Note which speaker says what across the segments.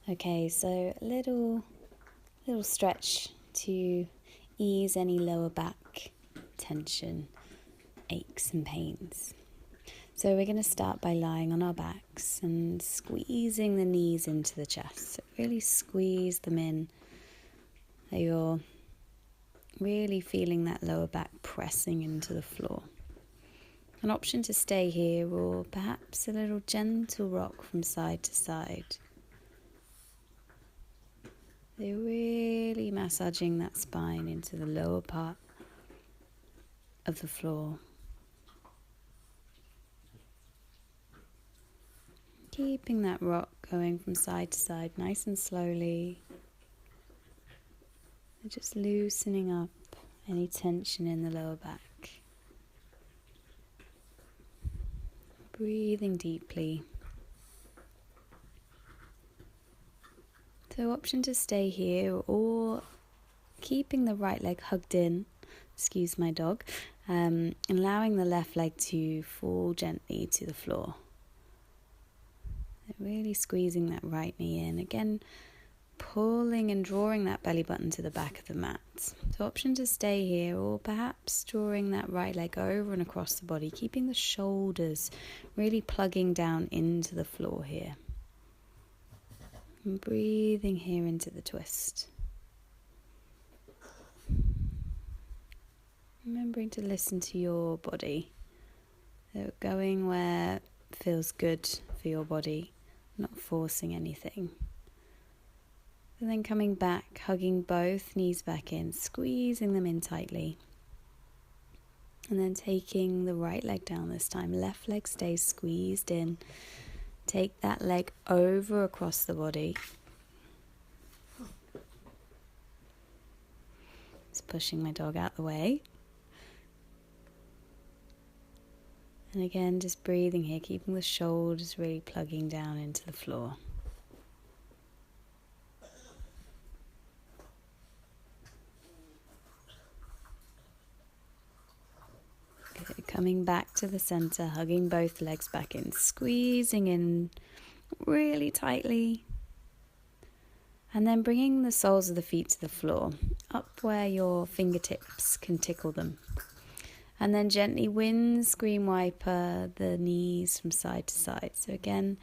Speaker 1: Okay, so a little stretch to ease any lower back tension, aches and pains. So we're going to start by lying on our backs and squeezing the knees into the chest. So really squeeze them in, so you're really feeling that lower back pressing into the floor. An option to stay here, or perhaps a little gentle rock from side to side. They're really massaging that spine into the lower part of the floor. Keeping that rock going from side to side nice and slowly. And just loosening up any tension in the lower back. Breathing deeply. So option to stay here or keeping the right leg hugged in, excuse my dog, allowing the left leg to fall gently to the floor. Really squeezing that right knee in. Again, pulling and drawing that belly button to the back of the mat. So option to stay here or perhaps drawing that right leg over and across the body, keeping the shoulders really plugging down into the floor here. And breathing here into the twist. Remembering to listen to your body. So going where it feels good for your body, not forcing anything. And then coming back, hugging both knees back in, squeezing them in tightly. And then taking the right leg down this time. Left leg stays squeezed in. Take that leg over across the body. Just pushing my dog out the way. And again, just breathing here, keeping the shoulders really plugging down into the floor. Good. Coming back to the center, hugging both legs back in, squeezing in really tightly. And then bringing the soles of the feet to the floor, up where your fingertips can tickle them. And then gently windscreen wiper the knees from side to side. So again,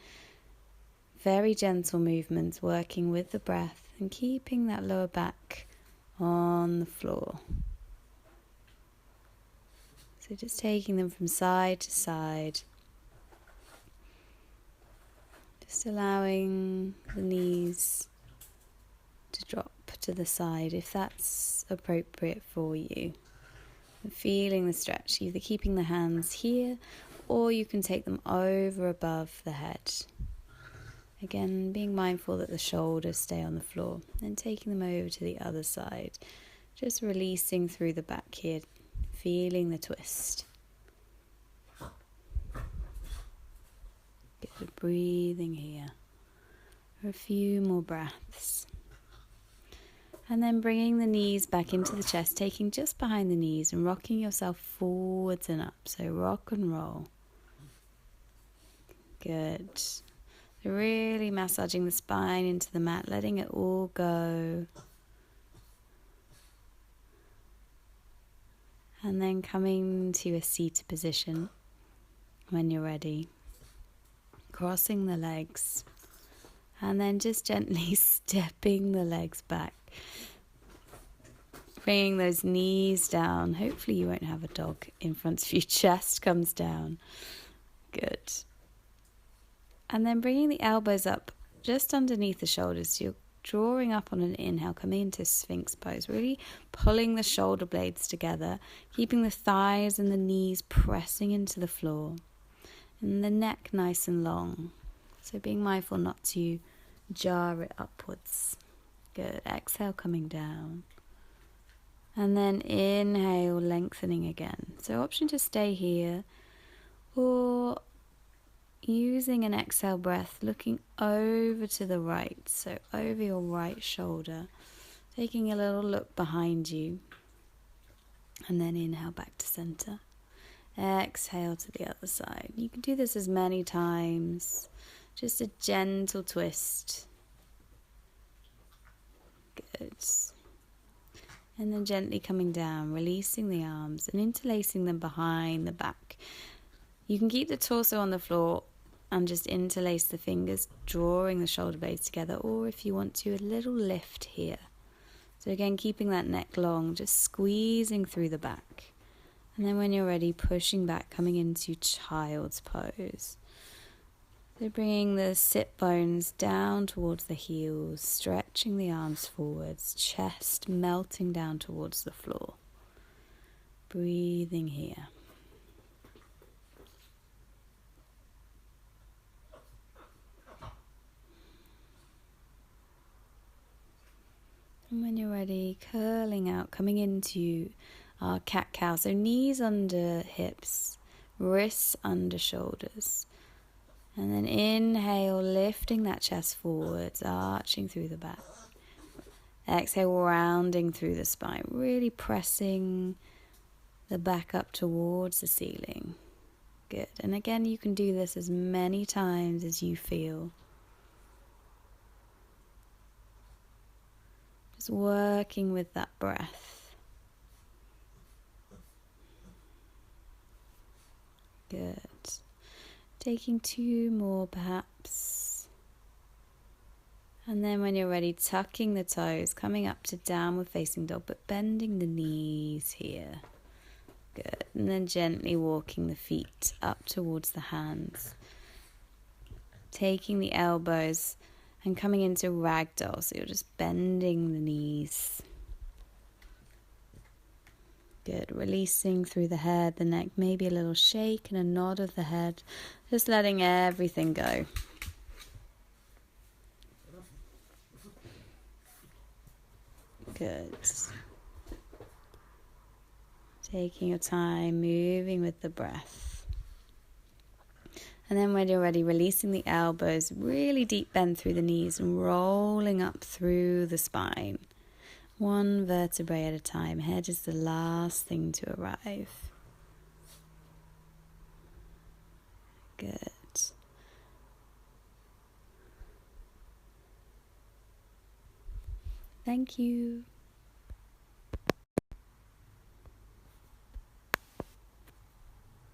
Speaker 1: very gentle movements, working with the breath and keeping that lower back on the floor. So just taking them from side to side. Just allowing the knees to drop to the side if that's appropriate for you. And feeling the stretch, either keeping the hands here or you can take them over above the head. Again, being mindful that the shoulders stay on the floor and taking them over to the other side. Just releasing through the back here, feeling the twist. Good, breathing here for a few more breaths. And then bringing the knees back into the chest, taking just behind the knees and rocking yourself forwards and up. So rock and roll. Good. So really massaging the spine into the mat, letting it all go. And then coming to a seated position when you're ready. Crossing the legs. And then just gently stepping the legs back. Bringing those knees down. Hopefully you won't have a dog in front of you. Chest comes down. Good. And then bringing the elbows up just underneath the shoulders. So you're drawing up on an inhale, coming into Sphinx pose. Really pulling the shoulder blades together. Keeping the thighs and the knees pressing into the floor. And the neck nice and long. So being mindful not to jar it upwards. Good. Exhale, coming down. And then inhale, lengthening again. So option to stay here or using an exhale breath, looking over to the right. So over your right shoulder. Taking a little look behind you. And then inhale back to center. Exhale to the other side. You can do this as many times. Just a gentle twist. Good. And then gently coming down, releasing the arms and interlacing them behind the back. You can keep the torso on the floor and just interlace the fingers, drawing the shoulder blades together, or if you want to, a little lift here. So again, keeping that neck long, just squeezing through the back. And then when you're ready, pushing back, coming into child's pose. So bringing the sit bones down towards the heels, stretching the arms forwards, chest melting down towards the floor. Breathing here. And when you're ready, curling out, coming into our cat-cow. So knees under hips, wrists under shoulders. And then inhale, lifting that chest forwards, arching through the back. Exhale, rounding through the spine, really pressing the back up towards the ceiling. Good. And again, you can do this as many times as you feel. Just working with that breath. Good. Taking 2 more perhaps. And then when you're ready, tucking the toes, coming up to downward facing dog, but bending the knees here. Good. And then gently walking the feet up towards the hands. Taking the elbows and coming into ragdoll. So you're just bending the knees. Good. Releasing through the head, the neck, maybe a little shake and a nod of the head. Just letting everything go. Good. Taking your time, moving with the breath. And then when you're ready, releasing the elbows, really deep bend through the knees and rolling up through the spine. 1 vertebrae at a time. Head is the last thing to arrive. Good. Thank you.